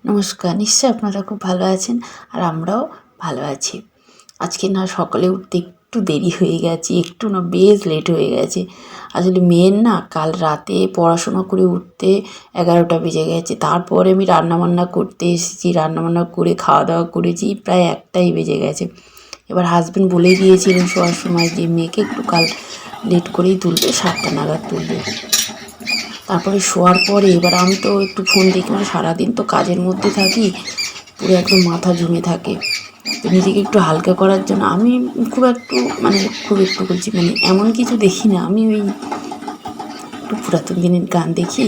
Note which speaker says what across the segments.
Speaker 1: নমস্কার, নিশ্চয়ই আপনারা খুব ভালো আছেন আর আমরাও ভালো আছি। আজকে না সকালে উঠতে একটু দেরি হয়ে গেছে, একটু না বেশ লেট হয়ে গেছে। আসলে মেয়ের না কাল রাতে পড়াশোনা করে উঠতে 11টা বেজে গেছে। তারপরে আমি রান্নাবান্না করতে এসেছি, রান্নাবান্না করে খাওয়া দাওয়া করেছি, প্রায় 1টাই বেজে গেছে। এবার হাজব্যান্ড বলেই দিয়েছিলেন শোয়ার সময় যে মেয়েকে একটু কাল লেট করেই তুলবে, 7টা নাগাদ তুলবে। তারপরে শোয়ার পরে এবার আমি তো একটু ফোন দেখি, মানে সারাদিন তো কাজের মধ্যে থাকি, পুরো একদম মাথা জমে থাকে। তো নিজেকে একটু হালকা করার জন্য আমি খুব একটু বলছি, মানে এমন কিছু দেখি না, আমি ওই একটু পুরাতন দিনের গান দেখি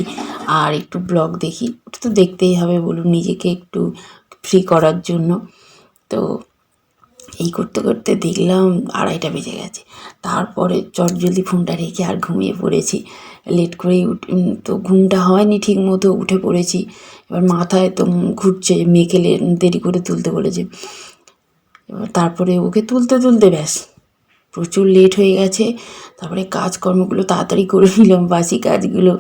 Speaker 1: আর একটু ব্লগ দেখি। ওটা তো দেখতেই হবে, বলুন, নিজেকে একটু ফ্রি করার জন্য। তো এই করতে করতে দেখলাম 2:30টা বেজে গেছে। তারপরে চটজলদি ফোনটা রেখে আর ঘুমিয়ে পড়েছি। লেট করেই তো ঘুমটা হয়নি ঠিক মতো, উঠে পড়েছি। এবার মাথায় তো ঘুরছে, মেয়েকে দেরি করে তুলতে বলেছে। এবার তারপরে ওকে তুলতে তুলতে ব্যাস প্রচুর লেট হয়ে গেছে। তারপরে কাজকর্মগুলো তাড়াতাড়ি করে নিলাম, বাসি কাজগুলো।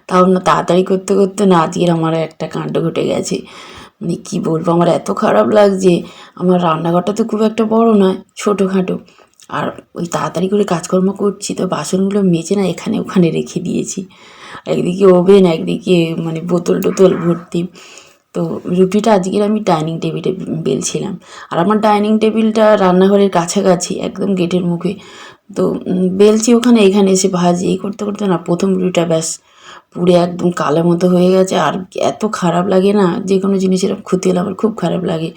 Speaker 1: তাও না তাড়াতাড়ি করতে করতে না আজকের আমার একটা কাণ্ড ঘটে গেছে। মানে কী বলবো, আমার এত খারাপ লাগছে। আমার রান্নাঘরটা তো খুব একটা বড় নয়, ছোটোখাটো। আর ওই তাড়াতাড়ি করে কাজকর্ম করছি, তো বাসনগুলো মেজে না এখানে ওখানে রেখে দিয়েছি। একদিকে ওভেন, একদিকে মানে বোতল টোতল ভর্তি। তো রুটিটা আজকের আমি ডাইনিং টেবিলে বেলছিলাম। আর আমার ডাইনিং টেবিলটা রান্নাঘরের কাছাকাছি, একদম গেটের মুখে। তো বেলছি ওখানে, এখানে এসে ভাজি। এই করতে করতে না প্রথম রুটিটা ব্যাস পুড়ে একদম কালো মতো হয়ে গেছে। আর এত খারাপ লাগে না, যে কোনো জিনিসের ক্ষতি হলে আমার খুব খারাপ লাগে।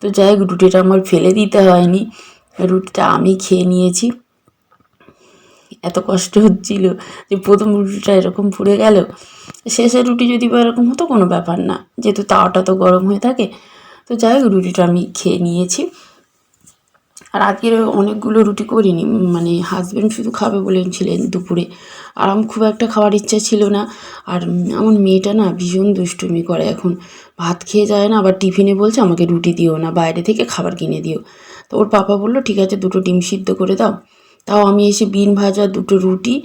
Speaker 1: তো যাই হোক, রুটিটা আমার ফেলে দিতে হয়নি, রুটিটা আমি খেয়ে নিয়েছি। এত কষ্ট হচ্ছিল যে প্রথম রুটিটা এরকম পুড়ে গেল, শেষের রুটি যদি বা এরকম হতো কোনো ব্যাপার না, যেহেতু তাওয়াটা তো গরম হয়ে থাকে। তো যাই হোক, রুটিটা আমি খেয়ে নিয়েছি। আর আজকের অনেকগুলো রুটি করিনি, মানে হাজব্যান্ড শুধু খাবে বলেছিলেন দুপুরে। আর আমার খুব একটা খাওয়ার ইচ্ছা ছিল না। আর আমার মেয়েটা না ভীষণ দুষ্টুমি করে এখন, ভাত খেয়ে যায় না, আবার টিফিনে বলছে আমাকে রুটি দিও না, বাইরে থেকে খাবার কিনে দিও। তো ওর পাপা বললো ঠিক আছে 2টো ডিম সিদ্ধ করে দাও। তাও আমি এসে বিন ভাজা 2টো রুটি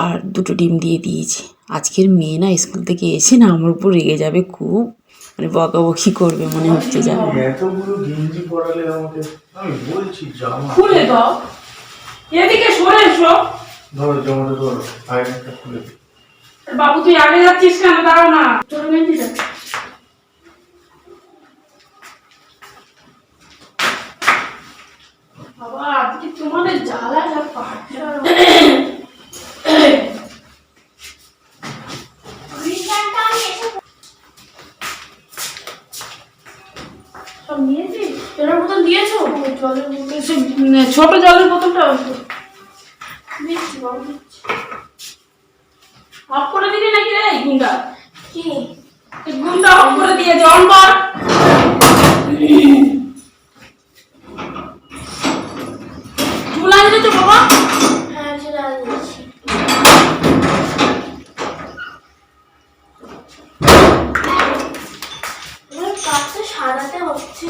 Speaker 1: আর 2টো ডিম দিয়ে দিয়েছি। আজকের মেয়ে না স্কুল থেকে এসে না আমার উপর রেগে যাবে খুব, মানে বকাবকি করবে মনে হচ্ছে। যাবে
Speaker 2: এতগুলো গেঞ্জি পরালে আমাকে, আমি বলছি জামা
Speaker 3: খুলে দাও, এদিকে সরে এসো।
Speaker 2: ধরো জামাটা ধরো, আয়নাটা খুলে দিই।
Speaker 3: বাবু তুই আগে যাচ্ছিস কেন? দাঁড়াও না, তোর গেঞ্জিটা বাবা, আজকে তোমাদের জ্বালা যা পাচ্ছে। সব নিয়েছিস? জলের বোতল দিয়েছো? জলের বোতল, ছোট জলের বোতলটা দিচ্ছি বাবু, দিচ্ছি। অফ করে দিলি নাকি রে গুন্ডা? কি গুন্ডা অফ করে দিয়েছে? অন কর। চুলা দিয়েছো বাবা?
Speaker 4: হ্যাঁ, চলে আসছি। কাজটা সারাতে হচ্ছে।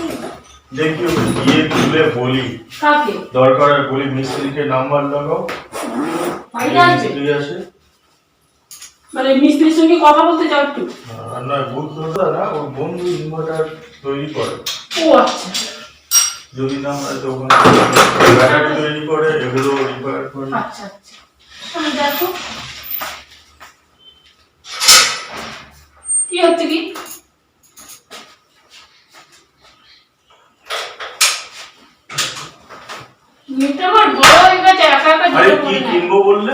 Speaker 2: দেখি ওকে গিয়ে তুলে বলি,
Speaker 3: কাকে
Speaker 2: দরকার হয় বলি মিস্ত্রিকে নাম্বার লাগাও,
Speaker 3: বাইরে আছে
Speaker 2: মিস্ত্রি আসে।
Speaker 3: মানে মিস্ত্রির সঙ্গে কথা বলতে চাও একটু?
Speaker 2: আর না বুদ্ধদা না, ওর বন্ধু ইনভার্টার তৈরি করে।
Speaker 3: ও আচ্ছা,
Speaker 2: যদি না হয় তো ওখানে ব্যাটারি তৈরি করে, এগুলো রিপেয়ার করে।
Speaker 3: আচ্ছা আচ্ছা, তুমি দেখো কি হচ্ছে কি। মেয়েটা আমার বড় হয়ে গেছে, একা একা
Speaker 2: আরে
Speaker 3: যেতে
Speaker 2: কি
Speaker 3: পারে না।
Speaker 2: কিনবো বললে?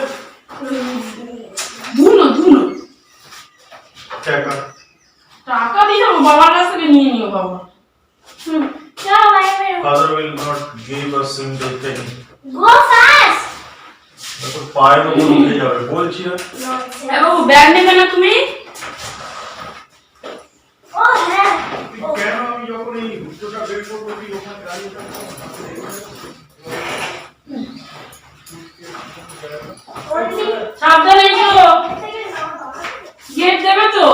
Speaker 3: ধুনো ধুনো
Speaker 2: টাকা
Speaker 3: টাকা দিয়ে যাবো, বাবার কাছ থেকে নিয়ে নিও বাবা।
Speaker 4: চলো বাইরে বেরো।
Speaker 2: Father will not give us single thing.
Speaker 4: Go fast.
Speaker 2: তো পায়ের উপর উঠে যাবে বলছি না।
Speaker 3: হ্যাঁ বাবু, ব্যাগ নেবে না তুমি?
Speaker 4: ও হ্যাঁ,
Speaker 2: কেন আমি যখন এই উচ্চটা বের করবো কি ওখানে গাড়িটা
Speaker 3: সাবধানে এসো, গেট দেবে তো?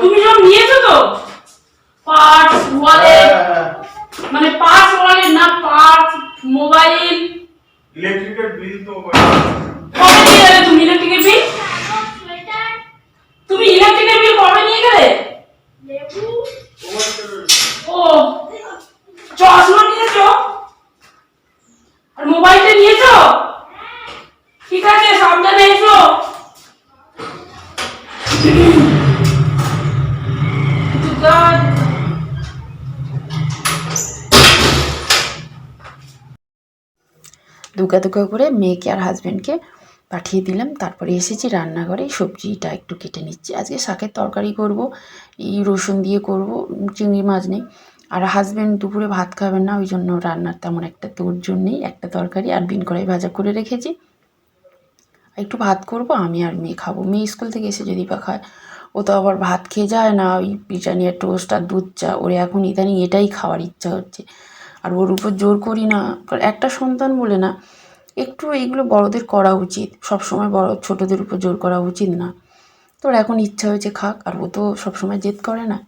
Speaker 3: তুমি সব নিয়েছো তো? পার্টস, ওয়ালেট, মানে পার্টস ওয়ালেট না, পার্টস মোবাইল।
Speaker 2: ইলেকট্রিকের বিল তো
Speaker 3: কবে দিয়ে যাবে তুমি ইলেকট্রিকের বিল?
Speaker 4: সোয়েটার।
Speaker 3: তুমি
Speaker 1: দুকা দুকা করে মেয়েকে আর হাজব্যান্ডকে পাঠিয়ে দিলাম। তারপরে এসেছি রান্নাঘরে, সবজিটা একটু কেটে নিচ্ছি। আজকে শাকের তরকারি করব, এই রসুন দিয়ে করব, চিংড়ি মাছ নেই। আর হাজব্যান্ড দুপুরে ভাত খাবেন না, ওই জন্য রান্নার তেমন একটা তোড়জোড় নেই। একটা তরকারি আর বিন কড়াই ভাজা করে রেখেছি, একটু ভাত করব, আমি আর মেয়ে খাবো। মেয়ে স্কুল থেকে এসে যদি বা খায়, ও তো আবার ভাত খেয়ে যায় না, ওই ব্রিটানিয়া টোস্ট আর দুধ চা, ওর এখন ইদানিং এটাই খাওয়ার ইচ্ছা হচ্ছে। আর ওর উপর জোর করি না, একটা সন্তান বলে না, একটু এইগুলো বড়দের করা উচিত, সবসময় বড় ছোটদের উপর জোর করা উচিত না। তোর এখন ইচ্ছা হয়েছে খাক, আর ও তো সবসময় জেদ করে না।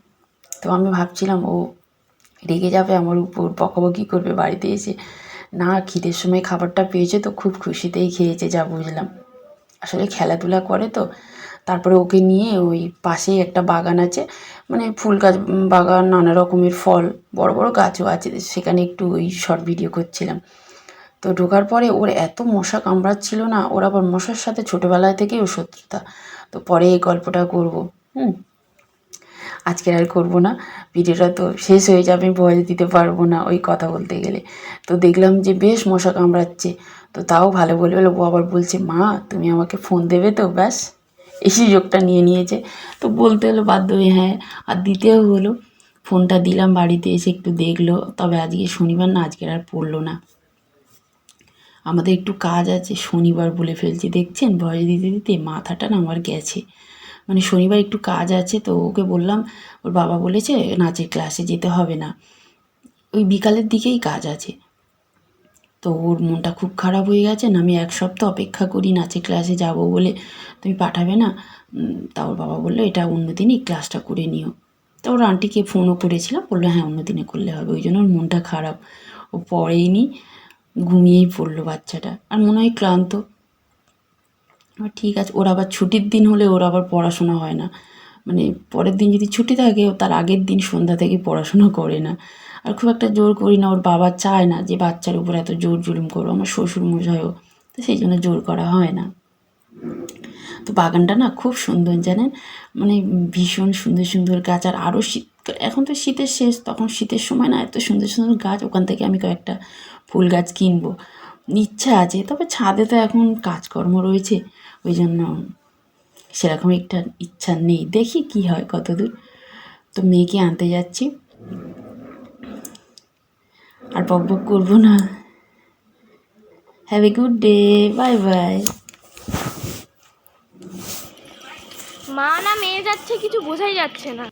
Speaker 1: তো আমি ভাবছিলাম ও রেগে যাবে আমার উপর, বকাবকি করবে বাড়িতে এসে। না, খিদের সময় খাবারটা পেয়েছে তো খুব খুশিতেই খেয়েছে, যা বুঝলাম। আসলে খেলাধুলা করে তো। তারপরে ওকে নিয়ে ওই পাশেই একটা বাগান আছে, মানে ফুল গাছ বাগান, নানা রকমের ফল, বড় বড় গাছও আছে, সেখানে একটু ওই শর্ট ভিডিও করছিলাম। তো ঢোকার পরে ওর এত মশা কামড়াচ্ছিল না, ওর আবার মশার সাথে ছোটোবেলায় থেকেই ওর শত্রুতা। তো পরে এই গল্পটা করব, আজকের আর করব না, ভিডিওটা তো শেষ হয়ে যাবে, ভয়েস দিতে পারবো না ওই কথা বলতে গেলে। তো দেখলাম যে বেশ মশা কামড়াচ্ছে, তো তাও ভালো বলে বলে ও আবার বলছে, মা তুমি আমাকে ফোন দেবে তো, ব্যাস এই সুযোগটা নিয়ে নিয়েছে। তো বলতে হলো বাধ্য হয়ে হ্যাঁ, আর দিতেও হলো। ফোনটা দিলাম, বাড়িতে এসে একটু দেখলো। তবে আজকে শনিবার না, আজকের আর পড়লো না। আমাদের একটু কাজ আছে, শনিবার বলে ফেলছি, দেখছেন ভয়েস দিতে দিতে মাথাটা না আমার গেছে। মানে শনিবার একটু কাজ আছে, তো ওকে বললাম, ওর বাবা বলেছে নাচের ক্লাসে যেতে হবে না, ওই বিকালের দিকেই কাজ আছে। তো ওর মনটা খুব খারাপ হয়ে গেছে না, আমি এক সপ্তাহ অপেক্ষা করি নাচের ক্লাসে যাব বলে, তুমি পাঠাবে না। তা ওর বাবা বললো এটা অন্য দিনই ক্লাসটা করে নিও। তা ওর আন্টিকে ফোনও করেছিলাম, বললো হ্যাঁ অন্য দিনে করলে হবে। ওই জন্য ওর মনটা খারাপ, ও পড়েইনি, ঘুমিয়েই পড়লো বাচ্চাটা, আর মনে হয় ক্লান্ত। ঠিক আছে, ওর আবার ছুটির দিন হলে ওর আবার পড়াশোনা হয় না, মানে পরের দিন যদি ছুটি থাকে, তার আগের দিন সন্ধ্যা থেকে পড়াশোনা করে না। আর খুব একটা জোর করি না, ওর বাবা চায় না যে বাচ্চার উপর এত জোর জুলুম করো, আমার শ্বশুর মশাইও, তো সেই জন্য জোর করা হয় না। তো বাগানটা না খুব সুন্দর জানেন, মানে ভীষণ সুন্দর সুন্দর গাছ। আর আরও শীত, এখন তো শীতের শেষ, তখন শীতের সময় না এত সুন্দর সুন্দর গাছ, ওখান থেকে আমি কয়েকটা ফুল গাছ কিনবো, ইচ্ছা আছে। তবে ছাদে তো এখন কাজকর্ম রয়েছে, ওই জন্য সেরকম একটা ইচ্ছা নেই, দেখি কি হয় কতদূর। তো মেয়েকে আনতে যাচ্ছি, আর বক বক করবো না। Have a good day, bye bye.
Speaker 4: মা না মেয়ে যাচ্ছে কিছু বোঝাই যাচ্ছে না।